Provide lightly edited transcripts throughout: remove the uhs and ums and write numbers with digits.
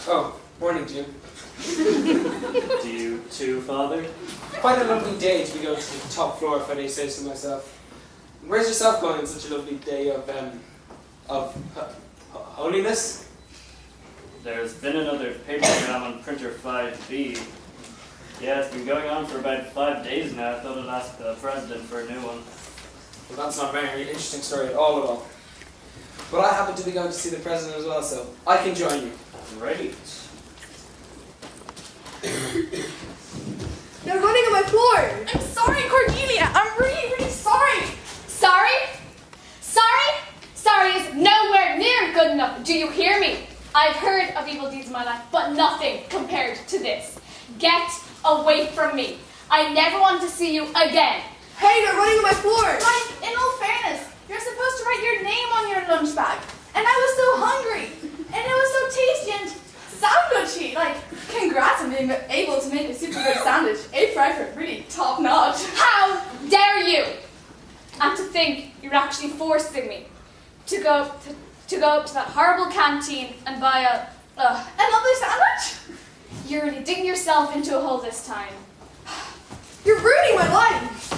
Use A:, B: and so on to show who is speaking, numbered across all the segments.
A: Oh, morning, Jim.
B: Do you too, Father?
A: Quite a lovely day to be going to the top floor, if I may say so myself. Where's yourself going on such a lovely day of holiness?
B: There's been another papergram on printer 5B. Yeah, it's been going on for about 5 days now. I thought I'd ask the president for a new one.
A: Well, that's not a very interesting story at all. But I happen to be going to see the president as well, so I can join you.
B: Great.
C: They're running on my floor.
D: I'm sorry, Cordelia. I'm really, really sorry.
E: Sorry? Sorry is nowhere near good enough. Do you hear me? I've heard of evil deeds in my life, but nothing compared to this. Get away from me. I never want to see you again.
C: Hey, they're running on my floor.
D: Like, in all fairness, you're supposed to write your name on your lunch bag. And I was so hungry. And it was so tasty and sandwichy. Like, congrats on being able to make a super good sandwich. A fry for really top notch.
E: How dare you? And to think you're actually forcing me to go up to that horrible canteen and buy
D: another sandwich?
E: You're really digging yourself into a hole this time.
C: You're ruining my life.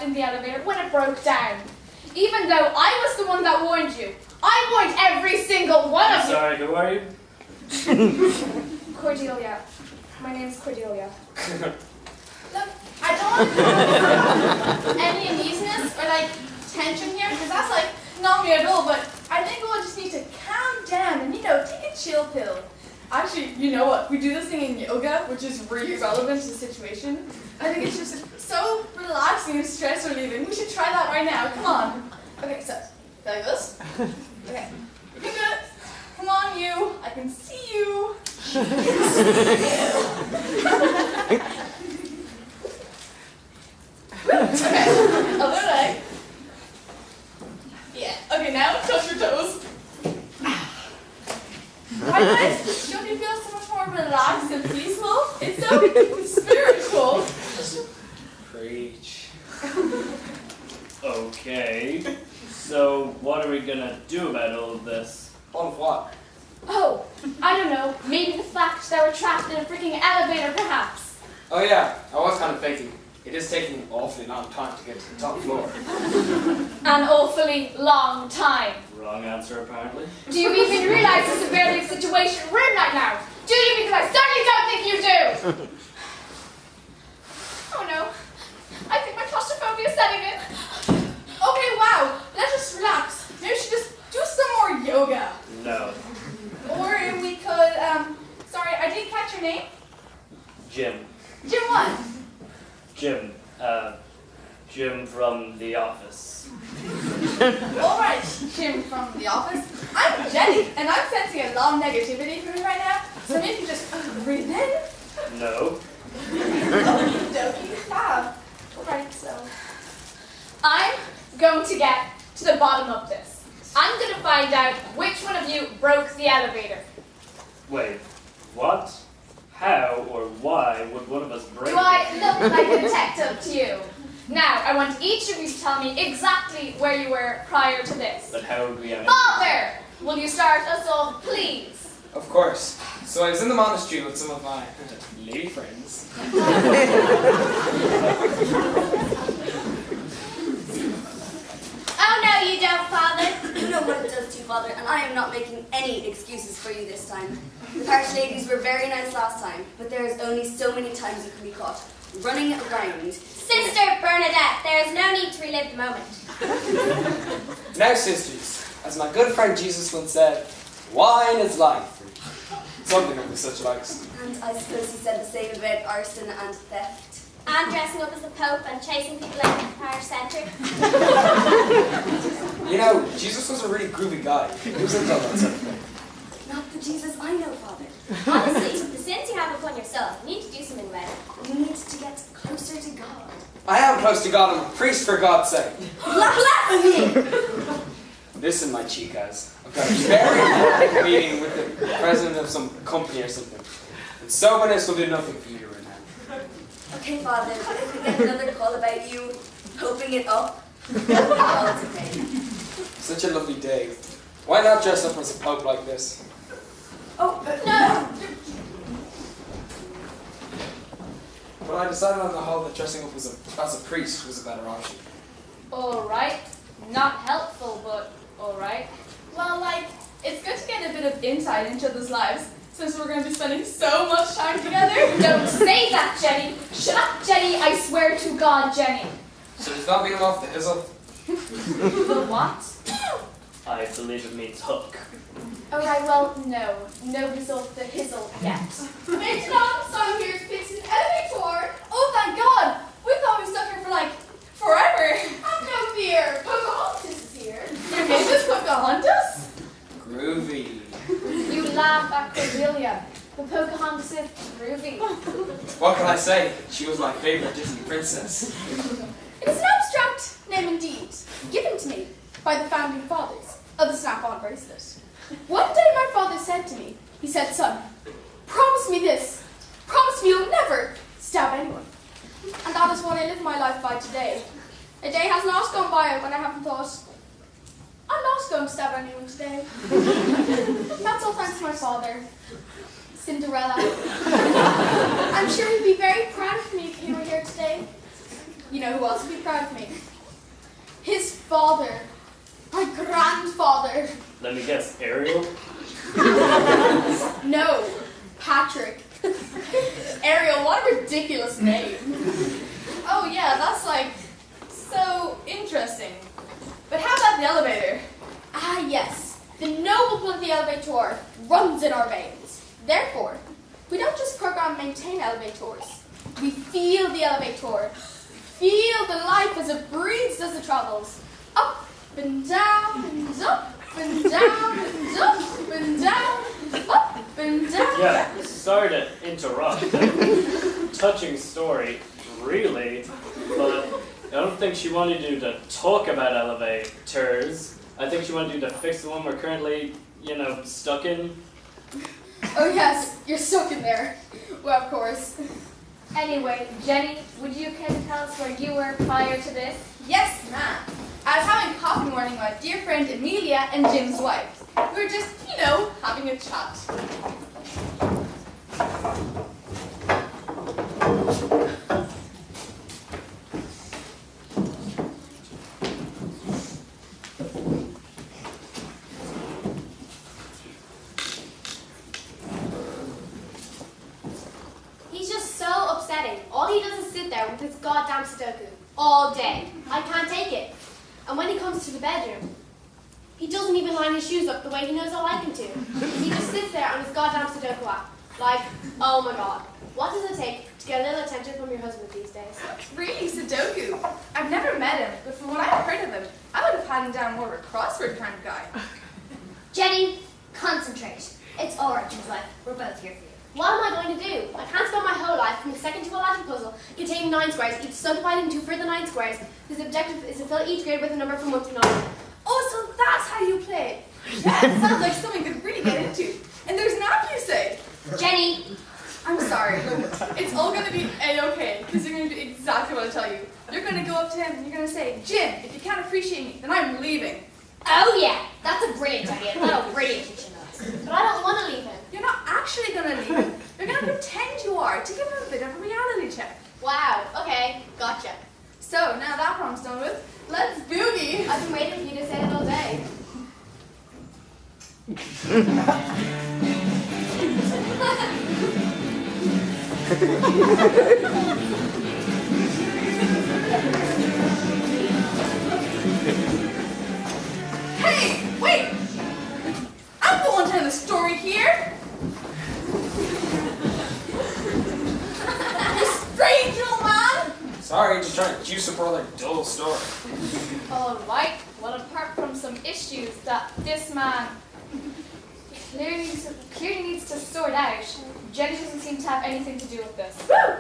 E: In the elevator when it broke down. Even though I was the one that warned you. I warned every single one of you.
B: Sorry, who are you?
E: Cordelia. My name's Cordelia.
D: Look, I don't want any uneasiness or tension here, because that's not me at all, but I think we'll just need to calm down and, take a chill pill. Actually, you know what? We do this thing in yoga, which is really relevant to the situation. I think it's just so relaxing and stress relieving. We should try that right now. Come on. Okay, so, like this. Okay. You can do it. Come on, you. I can see you. Okay. Other leg. Yeah. Okay, now touch your toes. Right, guys? Don't you feel so much more relaxed and peaceful? It's so spiritual.
A: Preach.
B: Okay. So, what are we gonna do about all of this?
A: All of what?
E: Oh, I don't know. Maybe the fact that we're trapped in a freaking elevator, perhaps.
A: Oh yeah, I was kind of thinking. It is taking an awfully long time to get to the top floor.
E: An awfully long time.
B: Wrong answer, apparently.
E: Do you even realize the severely situation we're in right now? Do you? Because I certainly don't think you do. Oh no. I think my claustrophobia is setting in.
D: Okay, wow. Let's just relax. Maybe we should just do some more yoga.
B: No.
D: Or we could, sorry, I didn't catch your name.
B: Jim.
D: Jim what?
B: Jim. Jim from The Office.
D: Alright, Jim from The Office. I'm Jenny, and I'm sensing a lot of negativity from you right now. So maybe just breathe in.
B: No.
D: Okie dokie. Fab. Alright, so.
E: I'm going to get to the bottom of this. I'm going to find out which one of you broke the elevator.
B: Wait, what? How or why would one of us break
E: Do I look like a detective to you? Now, I want each of you to tell me exactly where you were prior to this.
B: But how would we have...
E: Father! Will you start us off, please?
A: Of course. So I was in the monastery with some of my lady friends.
F: Oh, no, you don't, Father. You know what it does to you, Father, and I am not making any excuses for you this time. The parish ladies were very nice last time, but there is only so many times you can be caught running around.
G: Sister Bernadette, there is no need to relive the moment.
A: Now, sisters, as my good friend Jesus once said, wine is life. Something of the such likes.
F: And I suppose he said the same about arson and theft.
G: And dressing up as the Pope and chasing people out of the parish centre.
A: You know, Jesus was a really groovy guy. He was into all that sort of thing.
F: Not the Jesus I know, Father.
G: Honestly, the sins you have upon yourself, you need to do something about it.
F: You need to get closer to God.
A: I am close to God. I'm a priest, for God's sake.
F: Blasphemy!
A: Listen, my chicas. I've got a very important meeting with the president of some company or something. And soberness will do nothing for you right now.
F: Okay, Father, but if we get another call about you hoping it up, well, it's okay.
A: Such a lovely day. Why not dress up as a pope like this?
F: Oh, no!
A: But I decided on the whole that dressing up as a priest was a better option.
E: Alright. Not helpful, but alright.
D: Well, like, it's good to get a bit of insight into each other's lives, since we're going to be spending so much time together.
E: Don't say that, Jenny. Shut up, Jenny. I swear to God, Jenny.
A: So does that mean I'm off the hizzle?
E: The what?
B: I believe it means hook.
E: Alright, well, no. Nobody's off the hizzle yet.
D: Maintenant, so I'm here to fix an elevator. Oh, thank God! We thought we were stuck here for, like, forever. Have no fear. Pocahontas is here. Your name is Pocahontas?
A: Groovy.
E: You laugh at Cordelia. The Pocahontas is groovy.
A: What can I say? She was my favorite Disney princess.
D: It is an abstract name indeed, given to me by the founding fathers of the snap-on bracelet. One day my father said to me, he said, son, promise me this. Promise me you'll never stab anyone. And that is what I live my life by today. A day has not gone by when I haven't thought, I'm not going to stab anyone today. That's all thanks to my father, Cinderella. I'm sure he'd be very proud of me if he were here today. You know who else would be proud of me? His father, my grandfather.
B: Let me guess, Ariel?
D: No, Patrick. Ariel, what a ridiculous name. Oh yeah, that's like so interesting. But how about the elevator? Ah yes, the noble blood of the elevator runs in our veins. Therefore, we don't just program and maintain elevators. We feel the elevator. Feel the life as it breathes as it travels. Up and down and up and down and up and down, up and down.
B: Yeah, sorry to interrupt. Touching story, really, but I don't think she wanted you to talk about elevators. I think she wanted you to fix the one we're currently, stuck in.
D: Oh yes, you're stuck in there. Well, of course.
E: Anyway, Jenny, would you care to tell us where you were prior to this?
D: Yes, ma'am. I was having coffee morning with my dear friend Amelia and Jim's wife. We were just, having a chat.
G: He's just so upsetting. All he does is sit there with his goddamn Sudoku all day. I can't take it. And when he comes to the bedroom, he doesn't even line his shoes up the way he knows I like him to. He just sits there on his goddamn Sudoku app. Like, oh my god, what does it take to get a little attention from your husband these days?
C: Really, Sudoku? I've never met him, but from what I've heard of him, I would have had him down more of a crossword kind of guy.
G: Jenny, concentrate. It's alright, Jim's life. We're both here for you. What am I going to do? I can't spend my whole life from a second to a Latin puzzle containing 9 squares, each subdivided into further 9 squares, whose objective is to fill each grid with a number from 1 to 9.
C: Oh, so that's how you play. Yeah, it sounds like something could really get into. And there's an app, you say?
G: Jenny!
C: I'm sorry. It's all going to be A-okay, because you're going to do exactly what I tell you. You're going to go up to him and you're going to say, Jim, if you can't appreciate me, then I'm leaving.
G: Oh yeah, that's a brilliant idea. That'll really teach him us. But I don't want to leave him.
C: You're not actually going to Hey, wait! I'm the one telling the story here. You strange old man!
A: Sorry, just trying to juice up another dull story.
E: Alright, well apart from some issues that this man clearly needs to sort out, Jenny doesn't seem to have anything to do with this.
C: Woo!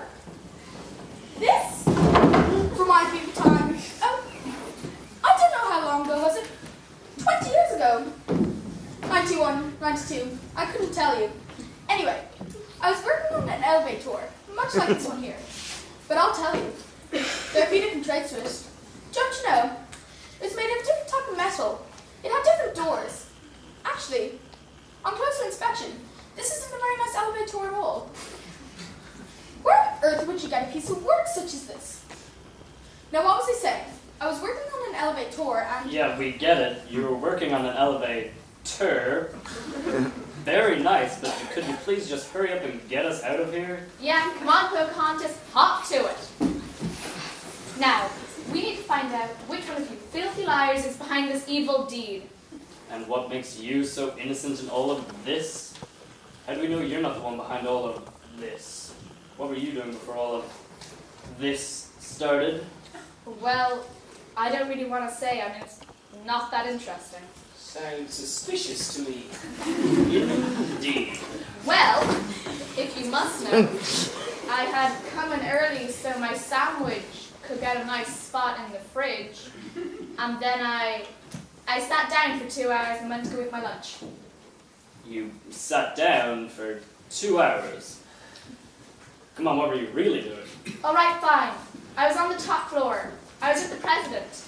C: This reminds me of a time. Oh, I don't know how long ago was it? 20 years ago. 91, 92. I couldn't tell you. Anyway, I was working on an elevator, much like this one here. But I'll tell you, there are a few different traits to it. Don't you know? It was made of a different type of metal. It had different doors. Actually, on closer inspection, this isn't a very nice elevator at all. Where on earth would you get a piece of work such as this? Now, what was I saying? I was working on an elevator and...
B: Yeah, we get it. You were working on an elevator. Very nice, but could you please just hurry up and get us out of here?
E: Yeah, come on, Pocahontas, hop to it. Now, we need to find out which one of you filthy liars is behind this evil deed.
B: And what makes you so innocent in all of this? How do we know you're not the one behind all of this? What were you doing before all of this started?
E: Well, I don't really want to say. I mean, it's not that interesting.
A: Sounds suspicious to me.
B: Indeed.
E: Well, if you must know, I had come in early so my sandwich could get a nice spot in the fridge, and then I sat down for 2 hours and went to go eat my lunch.
B: You sat down for 2 hours. Come on, what were you really doing?
E: All right, fine. I was on the top floor. I was with the president.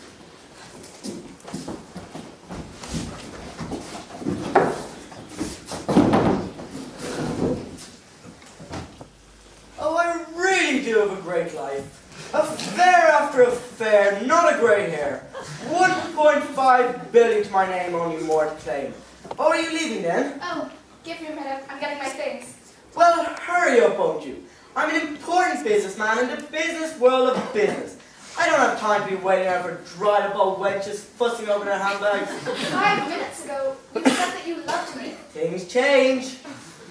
H: Oh, I really do have a great life. Affair after affair, not a grey hair. 1.5 billion to my name, only more to claim. Oh, are you leaving then?
E: Oh, give me a minute. I'm getting my things.
H: Well, hurry up, won't you? I'm an important businessman in the business world of business. I don't have time to be waiting out for dried up old wenches fussing over their handbags.
E: 5 minutes ago, you said that you loved me.
H: Things change.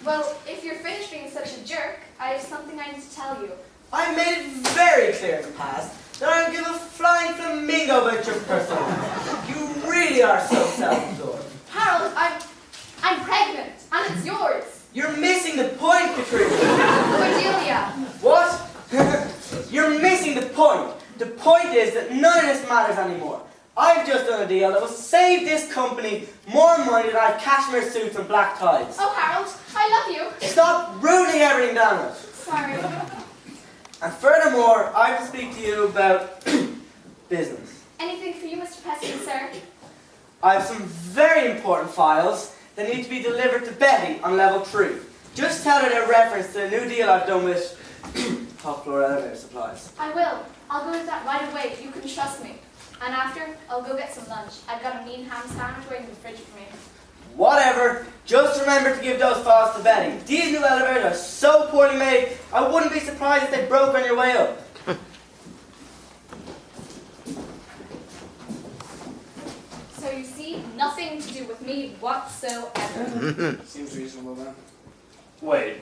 E: Well, if you're finished being such a jerk, I have something I need to tell you.
H: I made it very clear in the past that I don't give a flying flamingo about your personality. You really are so self-absorbed.
E: Harold, I'm pregnant, and it's yours.
H: You're missing the point, Patricia.
E: Cordelia.
H: What? You're missing the point. The point is that none of this matters anymore. I've just done a deal that will save this company more money than I have cashmere suits and black ties.
E: Oh, Harold, I love you.
H: Stop ruining everything, damn it.
E: Sorry.
H: And furthermore, I have to speak to you about business.
E: Anything for you, Mr. President, sir?
H: I have some very important files that need to be delivered to Betty on level 3. Just tell her they're reference to the new deal I've done with top floor elevator supplies.
E: I will. I'll go with that right away. You can trust me. And after, I'll go get some lunch. I've got a mean ham sandwich waiting in the fridge for me.
H: Whatever. Just remember to give those files to Betty. These new elevators are so poorly made, I wouldn't be surprised if they broke on your way up.
E: So you see, nothing to do with me whatsoever.
A: Seems reasonable, man.
B: Wait,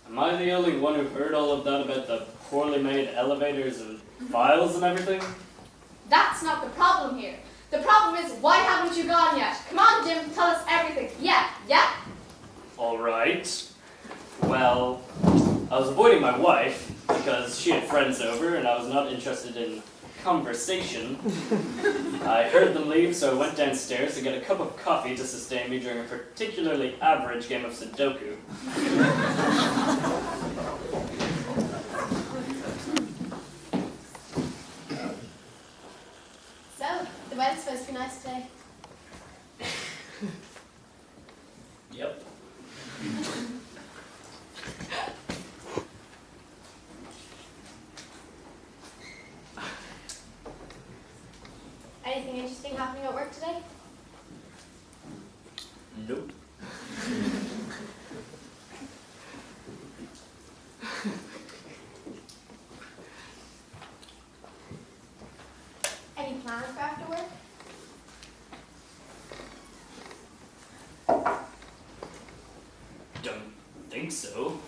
B: am I the only one who heard all of that about the poorly made elevators and files and everything?
E: That's not the problem here. The problem is, why haven't you gone yet? Come on, Jim, tell us everything. Yeah?
B: Alright. Well, I was avoiding my wife because she had friends over and I was not interested in conversation. I heard them leave, so I went downstairs to get a cup of coffee to sustain me during a particularly average game of Sudoku.
G: So, the weather's supposed to be nice today.
B: Yep.
G: Anything interesting happening at work today?
B: Nope. think so.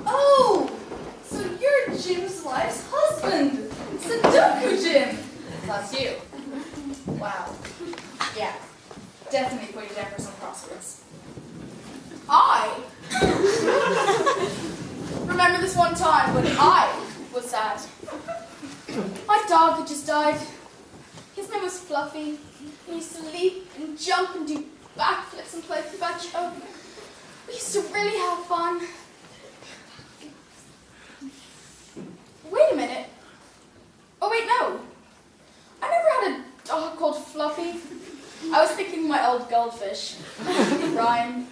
C: Oh, so you're Jim's wife's husband, Sudoku Jim. That's you. Wow. Yeah, definitely put you down for some crosswords. I remember this one time when I was sad. My dog had just died. His name was Fluffy. He used to leap and jump and do backflips and play fetch. We used to really have fun. Wait a minute. Oh wait, no. I never had a dog called Fluffy. I was thinking of my old goldfish, Ryan.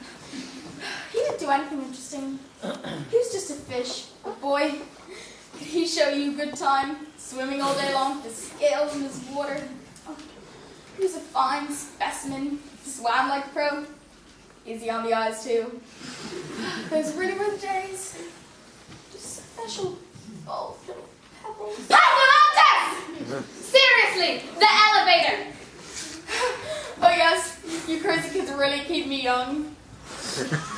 C: He didn't do anything interesting. He was just a fish. Boy, could he show you a good time, swimming all day long with his scales in his water. Oh, he was a fine specimen. Swam like a pro. Easy on the eyes, too. Those really were the days. Just special, bold little pebbles.
E: Pocahontas! Seriously, the elevator!
C: Oh yes, you crazy kids really keep me young.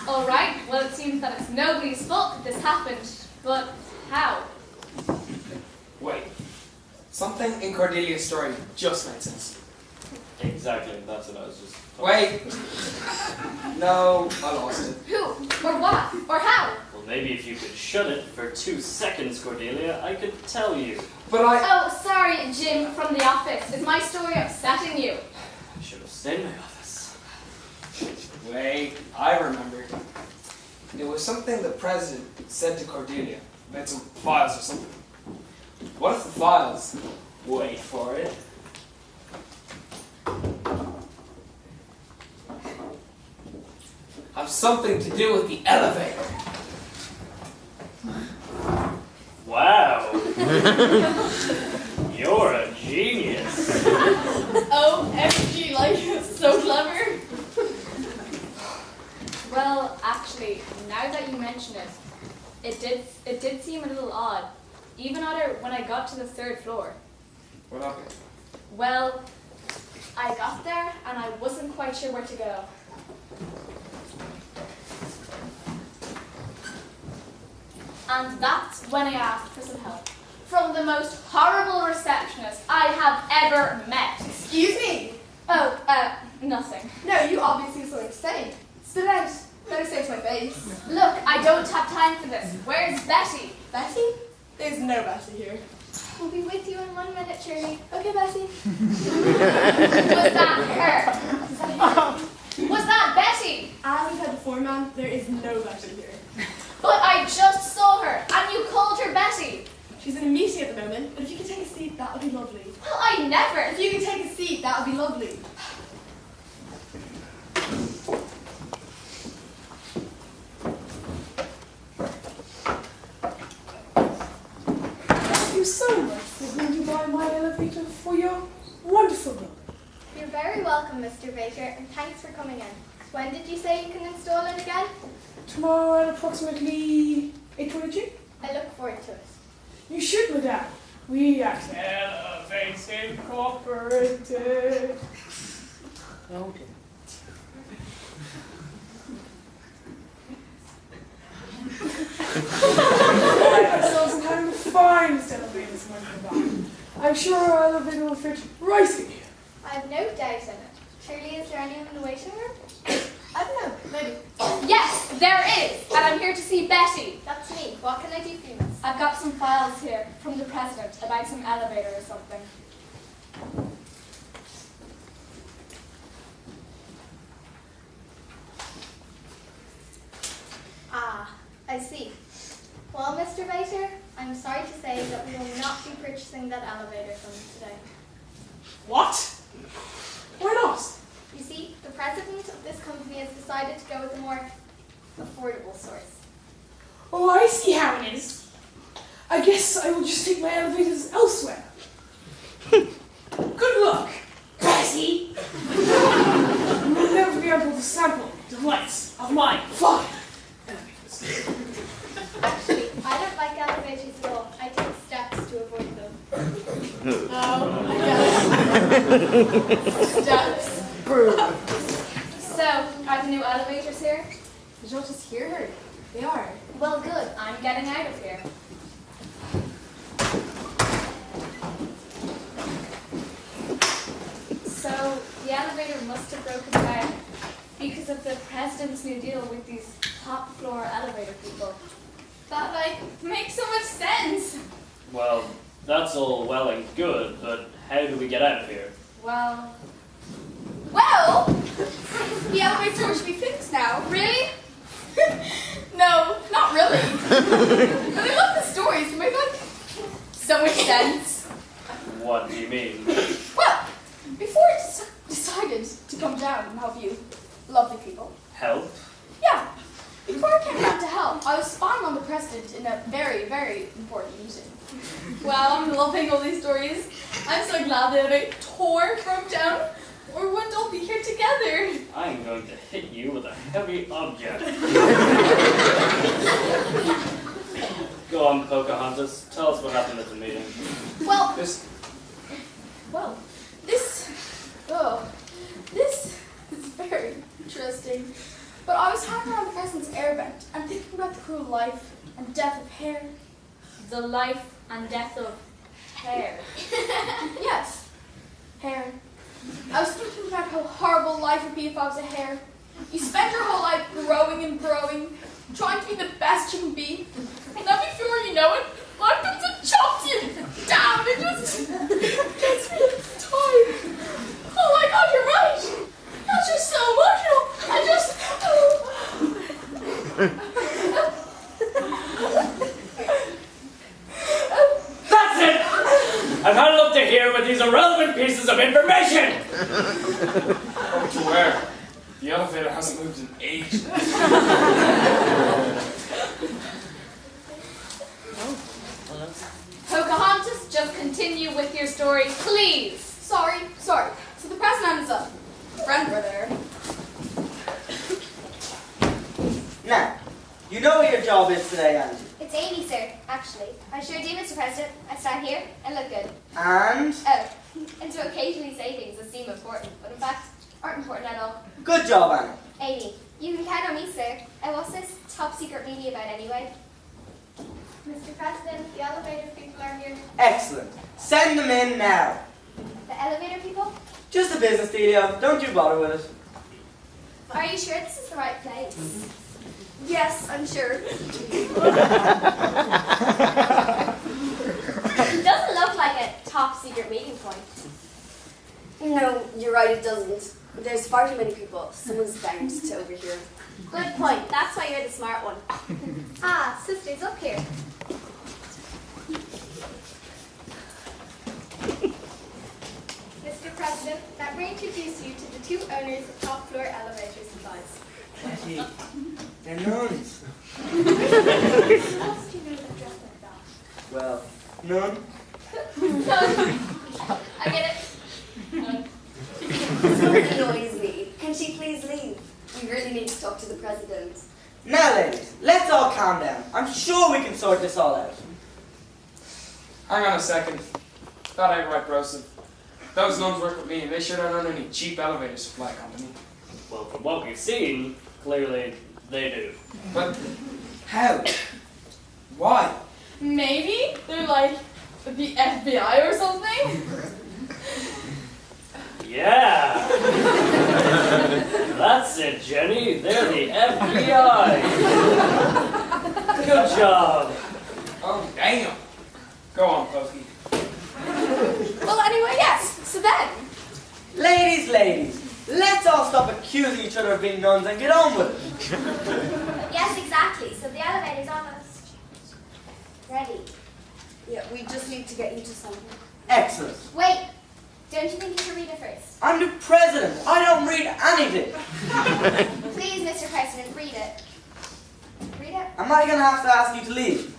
E: Alright, well it seems that it's nobody's fault that this happened. But how?
A: Wait. Something in Cordelia's story just made sense.
B: Exactly, that's what I was just...
A: Wait. No, I lost it.
E: Who? Or what? Or how?
B: Well, maybe if you could shut it for 2 seconds, Cordelia, I could tell you.
A: But I...
E: Oh, sorry, Jim from the office. Is my story upsetting you?
B: I should have stayed in my office.
A: Wait, I remember. It was something the president said to Cordelia about some files or something. What if the files, wait for it, have something to do with the elevator?
B: Wow. You're a genius.
C: OMG, like, so clever.
E: Well, actually, now that you mention it, it did seem a little odd. Even odder when I got to the 3rd floor.
A: What happened?
E: Well, I got there and I wasn't quite sure where to go. And that's when I asked for some help. From the most horrible receptionist I have ever met.
C: Excuse me.
E: Oh, nothing.
C: No, you obviously have something to say. Spit it out. Better say it to my face.
E: Look, I don't have time for this. Where's Betty?
C: Betty? There's no Betty here.
E: We'll be with you in 1 minute, Shirley.
C: Okay, Betty.
E: Was that her? Was that Betty?
C: As we said before, ma'am, there is no Betty here.
E: But I just saw her, and you called her Betty.
C: She's in a meeting at the moment, but if you could take a seat, that would be lovely.
E: Well, I never.
C: If you could take a seat, that would be lovely.
I: Thank you so much for going to buy my elevator for your wonderful look.
G: You're very welcome, Mr. Baker, and thanks for coming in. When did you say you can install it again?
I: Tomorrow at approximately 8:22.
G: I look forward to it.
I: You should, madame. We at Elevates Incorporated. Okay. Find ourselves in having the finest elevators money can buy. I'm sure our elevator will fit right in here.
G: I have no doubt in it. Surely, is there anyone in the waiting room?
C: I don't know, maybe.
E: Yes, there is, and I'm here to see Betty.
G: That's me. What can I do for you, miss?
E: I've got some files here from the president about some elevator or something.
G: Ah, I see. Well, Mr. Baker, I'm sorry to say that we will not be purchasing that elevator from you today.
I: What? Why not?
G: You see, the president of this company has decided to go with a more affordable source.
I: Oh, I see how it is. I guess I will just take my elevators elsewhere. Good luck, Betty. You will never be able to sample the delights of my fine elevators.
G: Actually, I don't like elevators at all. I take steps to avoid them.
C: I guess. Steps.
E: So, are the new elevators here?
C: Did y'all just hear her? They are.
E: Well, good. I'm getting out of here. So, the elevator must have broken down because of the president's new deal with these top floor elevator people.
D: That, makes so much sense.
B: Well, that's all well and good, but how do we get out of here?
E: Well,
C: The elevator should be fixed now.
E: really?
C: No, not really. But I love the stories. They make so much sense.
B: What do you mean?
C: Well, before I decided to come down and help you lovely people.
B: Help?
C: Yeah. Before I came down to help, I was spying on the president in a very, very important meeting.
D: Wow, I'm loving all these stories. I'm so glad that a tour broke down, or wouldn't all be here together.
B: I'm going to hit you with a heavy object. Go on, Pocahontas. Tell us what happened at the meeting.
C: Well,
A: This
C: this is very interesting. But I was hanging around the president's air vent and thinking about the cruel life and death of hair.
E: The life and death of hair.
C: Yes, hair. I was thinking about how horrible life would be if I was a hare. You spend your whole life growing and growing, trying to be the best you can be. And then before you know it, life comes and chops you down. It just gets me tired. Oh my God, you're right. That's just so emotional.
B: That's it! I've had it up to here with these irrelevant pieces of information!
A: Oh, to where? The elevator hasn't moved in ages.
E: Pocahontas, just continue with your story, please.
C: Sorry. So the president and his friend were there.
H: Now, you know what your job is today, Angie.
G: It's Amy, sir, actually. I sure do, Mr. President. I stand here and look good.
H: And
G: Oh, and to occasionally say things that seem important, but in fact aren't important at all.
H: good job, Annie.
G: Amy, you can count on me, sir. And what's this top secret meeting about anyway?
E: Mr. President, the elevator people are here.
H: Excellent. Send them in now.
G: The elevator people?
H: Just a business dealio. Don't you bother with it.
G: Are you sure this is the right place?
F: Yes, I'm sure.
G: It doesn't look like a top secret meeting point.
F: No, you're right, it doesn't. There's far too many people. Someone's bound to overhear.
G: Good point. That's why you're the smart one. Ah, sister's up here.
E: Mr. President, let me introduce you to the two owners of top floor elevator supplies.
H: Betty, they're nuns.
E: How else do you know they're dressed like that?
H: Well, none.
E: I get it.
F: Someone annoys me. Can she please leave? We really need to talk to the president.
H: Now, ladies, let's all calm down. I'm sure we can sort this all out.
A: Hang on a second. That ain't right, Broseph. Those nuns work with me, and they sure don't own any cheap elevator supply company.
B: Well, from what we've seen, clearly they do.
A: But how? Why?
D: Maybe they're like the FBI or something.
B: Yeah! That's it, Jenny. They're the FBI. Good job.
A: Oh, damn. Go on, Pokey.
C: Well, anyway, yes. So then,
H: Ladies, let's all stop accusing each other of being nuns and get on with it.
G: Yes, exactly. So the elevator's almost ready.
F: Yeah, we just need to get you to something.
H: Excellent.
G: Wait, don't you think you should read it first?
H: I'm the president. I don't read anything.
G: Please, Mr. President, read it. Read it?
H: Am I going to have to ask you to leave?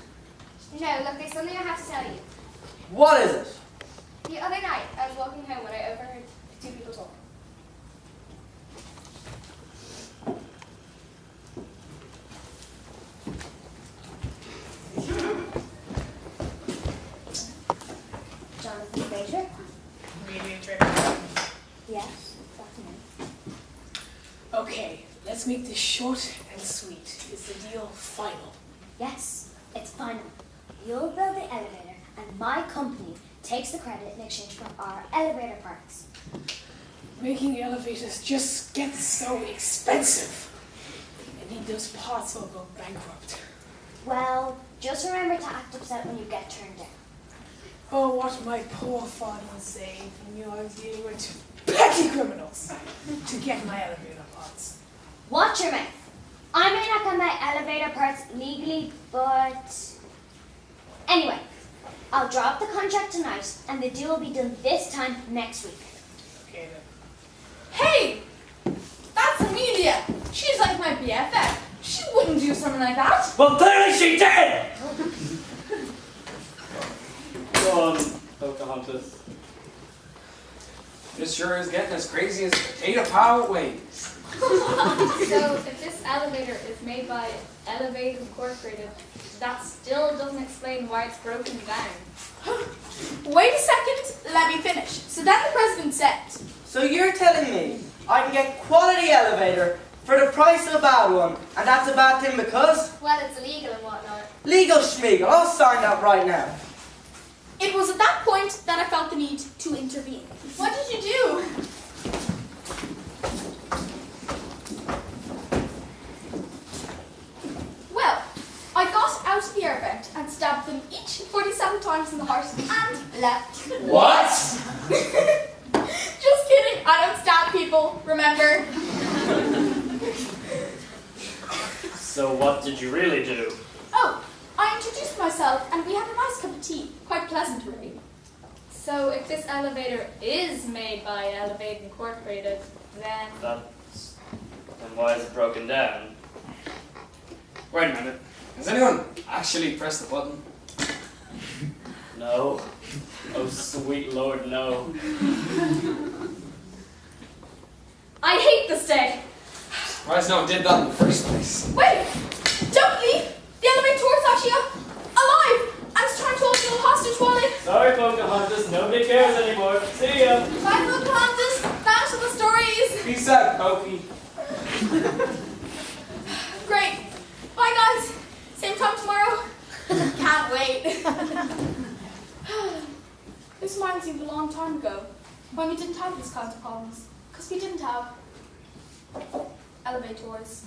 G: No, look, there's something I have to tell you.
H: What is it?
G: The other night, I was walking home when I overheard two people talk. Jonathan Fraser?
I: Medium trip.
G: Yes, that's him.
I: Okay, let's make this short and sweet. Is the deal final?
J: Yes, it's final. You'll build the elevator, and my company takes the credit in exchange for our elevator parts.
I: Making elevators just gets so expensive. I need those parts or go bankrupt.
J: Well, just remember to act upset when you get turned down.
I: Oh, what my poor father would say if he knew I was dealing with petty criminals to get my elevator parts.
J: Watch your mouth. I may not get my elevator parts legally, but... Anyway, I'll drop the contract tonight, and the deal will be done this time next week.
I: Okay then.
C: Hey! That's Amelia. She's like my BFF. She wouldn't do something like that.
H: Well, clearly she did!
B: Go on, Pocahontas.
A: This sure is getting as crazy as potato power waves.
E: So if this elevator is made by Elevate Incorporated, that still doesn't explain why it's broken down.
C: Wait a second, let me finish. So then the president said,
H: So you're telling me I can get quality elevator for the price of a bad one, and that's a bad thing because?
E: Well, it's illegal and whatnot.
H: Legal schmeagle, I'll sign that right now.
C: it was at that point that I felt the need to intervene. What did you do? Well, I got out of the air vent and stabbed them each 47 times in the heart and left.
A: What?
C: Just kidding, I don't stab people, remember?
B: So what did you really do?
C: Oh, I introduced myself and we had a nice cup of tea. Quite pleasant, really.
E: So if this elevator is made by Elevate Incorporated, then
B: Then why is it broken down?
A: Wait a minute. Has anyone actually pressed the button?
B: No. Oh, sweet Lord, no.
C: I hate this day.
A: Surprised no one did that in the first place.
C: Wait! Don't leave! The elevator is actually alive! And it's trying to hold you hostage while it...
B: Sorry, Pocahontas, nobody cares anymore. See ya.
C: Bye, Pocahontas! Back to the stories!
A: Peace out, Pokey.
C: Great. Bye, guys. Same time tomorrow. Can't wait. This reminds me of a long time ago when we didn't have these kinds of problems. Because we didn't have elevators.